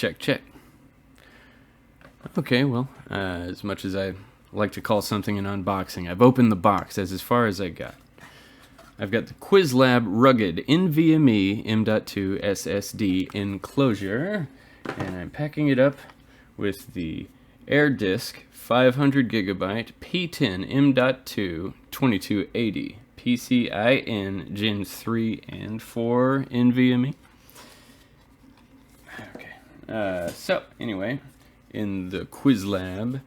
check, check. Okay, well, as much as I like to call something an unboxing, I've opened the box. That's as far as I got. I've got the Qwiizlab rugged NVMe M.2 SSD enclosure, and I'm packing it up with the Airdisk 500 gigabyte P10 M.2 2280 PCIe Gen 3 and 4 NVMe. Okay, so anyway, in the Qwiizlab,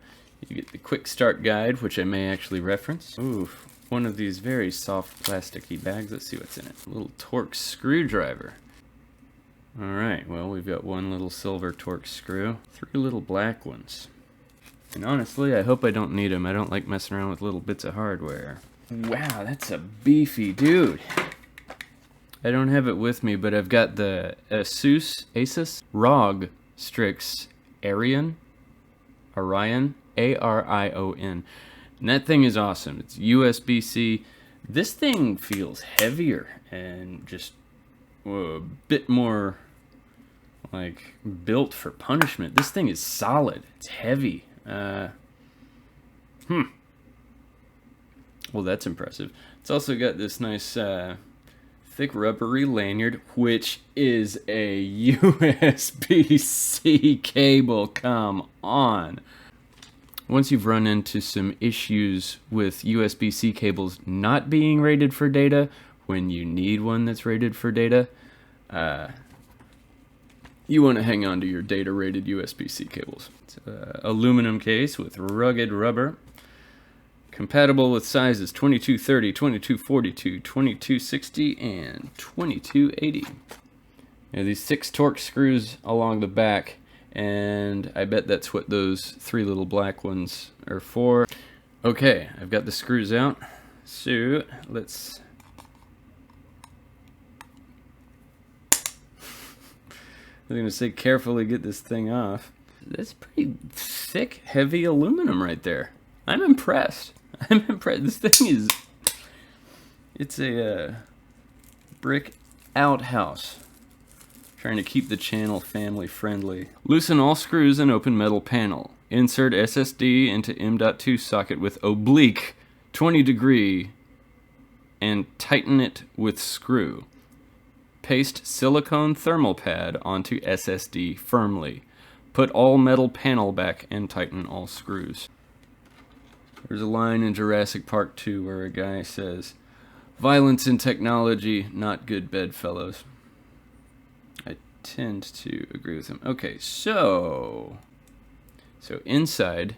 you get the quick start guide, which I may actually reference. Ooh, one of these very soft plasticky bags. Let's see what's in it. A little Torx screwdriver. Alright, well, we've got one little silver Torx screw, 3 little black ones. And honestly, I hope I don't need them. I don't like messing around with little bits of hardware. Wow, that's a beefy dude. I don't have it with me, but I've got the Asus ROG Strix Arion, A-R-I-O-N. And that thing is awesome. It's USB-C. This thing feels heavier and just a bit more like built for punishment. This thing is solid. It's heavy. Well, that's impressive. It's also got this nice thick rubbery lanyard, which is a USB-C cable. Come on. Once you've run into some issues with USB-C cables not being rated for data, when you need one that's rated for data, you want to hang on to your data-rated USB-C cables. It's an aluminum case with rugged rubber, compatible with sizes 2230, 2242, 2260, and 2280. These 6 Torx screws along the back, and I bet that's what those 3 little black ones are for. Okay, I've got the screws out, so let's... I was going to say carefully get this thing off. That's pretty thick, heavy aluminum right there. I'm impressed. I'm impressed. This thing is... It's a brick outhouse. Trying to keep the channel family friendly. Loosen all screws and open metal panel. Insert SSD into M.2 socket with oblique 20-degree and tighten it with screw. Paste silicone thermal pad onto SSD firmly. Put all metal panel back and tighten all screws. There's a line in Jurassic Park 2 where a guy says, "Violence in technology, not good bedfellows." I tend to agree with him. Okay, so inside,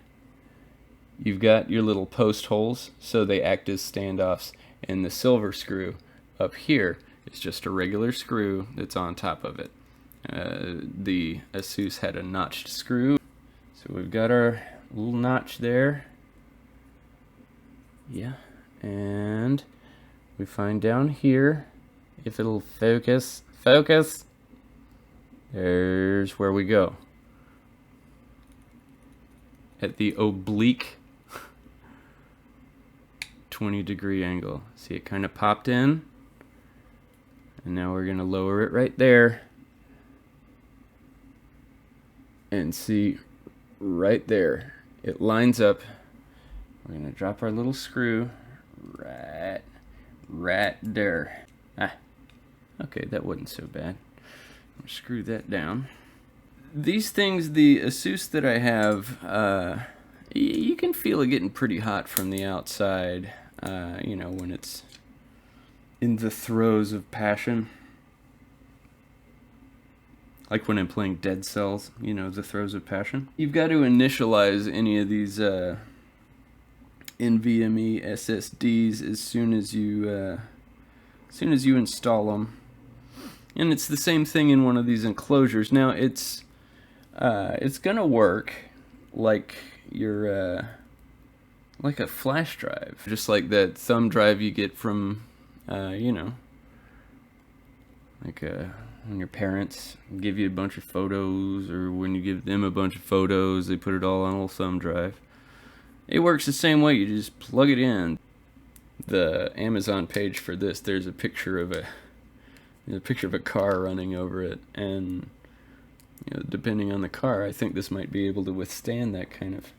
you've got your little post holes, so they act as standoffs, and the silver screw up here is just a regular screw that's on top of it. The Asus had a notched screw, so we've got our little notch there. Yeah, and we find down here, if it'll focus, there's where we go. At the oblique 20-degree angle. See, it kind of popped in, and now we're going to lower it right there. And see, right there, it lines up. We're going to drop our little screw right there. Okay, that wasn't so bad. Screw that down. These things, the Asus that I have, you can feel it getting pretty hot from the outside, you know, when it's in the throes of passion. Like when I'm playing Dead Cells, you know, the throes of passion. You've got to initialize any of these NVMe SSDs as soon as you install them. And it's the same thing in one of these enclosures. Now it's gonna work like your like a flash drive, just like that thumb drive you get from you know, like when your parents give you a bunch of photos, or when you give them a bunch of photos, they put it all on a little thumb drive. It works the same way. You just plug it in. The Amazon page for this, there's a picture of a car running over it, and You know, depending on the car, I think this might be able to withstand that kind of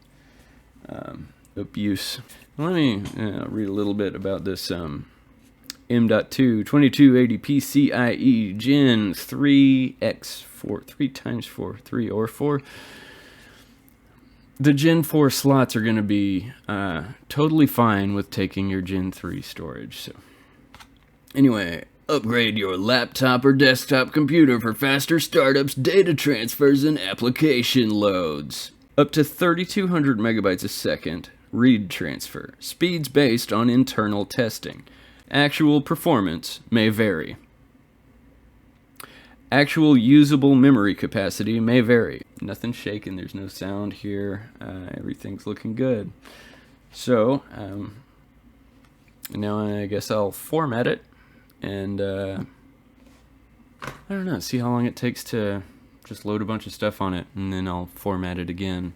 abuse. Let me read a little bit about this M.2 2280 PCIe Gen 3x4, 3 times 4, 3 or 4. The Gen 4 slots are going to be totally fine with taking your Gen 3 storage. So, anyway, upgrade your laptop or desktop computer for faster startups, data transfers, and application loads. Up to 3,200 megabytes a second read transfer. Speeds based on internal testing. Actual performance may vary. Actual usable memory capacity may vary. Nothing's shaking, there's no sound here, everything's looking good. So, now I guess I'll format it, and I don't know, see how long it takes to just load a bunch of stuff on it, and then I'll format it again.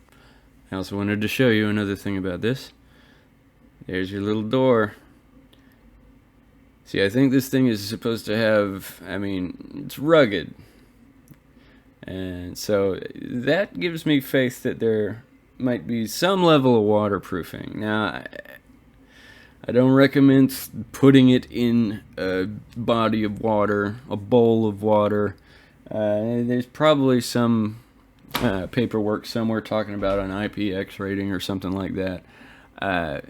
I also wanted to show you another thing about this. There's your little door. See, I think this thing is supposed to have, I mean, it's rugged. And so that gives me faith that there might be some level of waterproofing. Now, I don't recommend putting it in a body of water, a bowl of water. There's probably some paperwork somewhere talking about an IPX rating or something like that.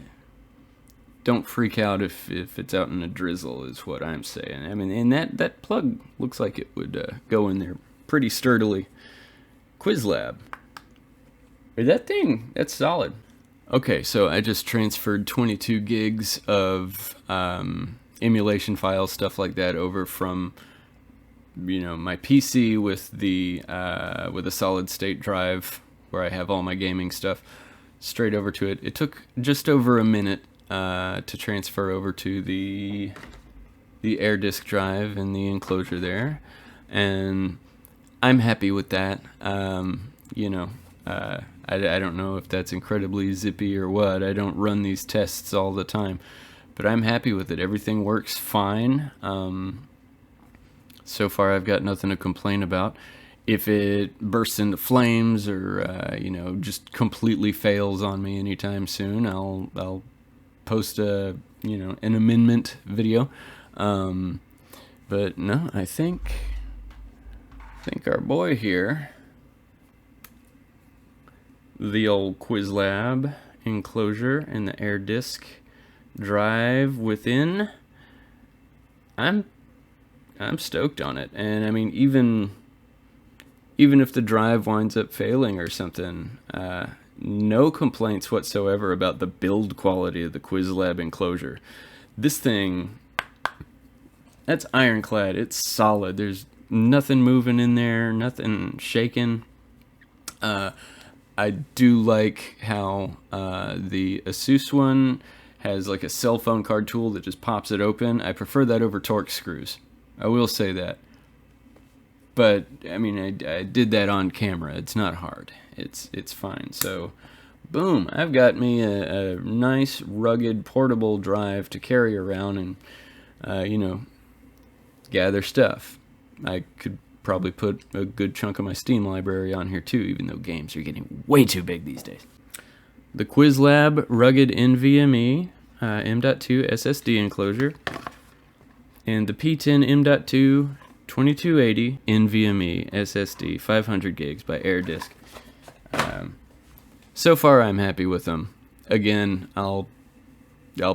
Don't freak out if it's out in a drizzle, is what I'm saying. I mean, and that plug looks like it would go in there pretty sturdily. Qwiizlab. That thing, that's solid. Okay, so I just transferred 22 gigs of emulation files, stuff like that, over from, you know, my PC with a solid state drive where I have all my gaming stuff, straight over to it. It took just over a minute to transfer over to the Airdisk drive in the enclosure there, and I'm happy with that. You know, I don't know if that's incredibly zippy or what. I don't run these tests all the time, but I'm happy with it. Everything works fine. So far, I've got nothing to complain about. If it bursts into flames or you know, just completely fails on me anytime soon, I'll post an amendment video. But no, I think our boy here, the old Qwiizlab enclosure and the Airdisk drive within, I'm stoked on it. And I mean, even if the drive winds up failing or something, no complaints whatsoever about the build quality of the Qwiizlab enclosure. This thing, that's ironclad. It's solid. There's nothing moving in there, nothing shaking. I do like how the Asus one has like a cell phone card tool that just pops it open. I prefer that over Torx screws. I will say that. But I mean, I did that on camera. It's not hard. It's fine. So, boom! I've got me a nice, rugged, portable drive to carry around and you know, gather stuff. I could probably put a good chunk of my Steam library on here too, even though games are getting way too big these days. The Qwiizlab rugged NVMe M.2 SSD enclosure, and the P10 M.2 2280 NVMe SSD 500 gigs by Airdisk. So far, I'm happy with them. Again, I'll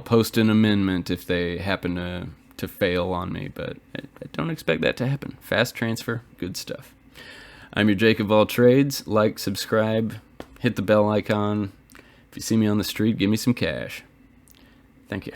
post an amendment if they happen to fail on me, but I don't expect that to happen. Fast transfer, good stuff. I'm your Jake of all trades. Like, subscribe, hit the bell icon. If you see me on the street, give me some cash. Thank you.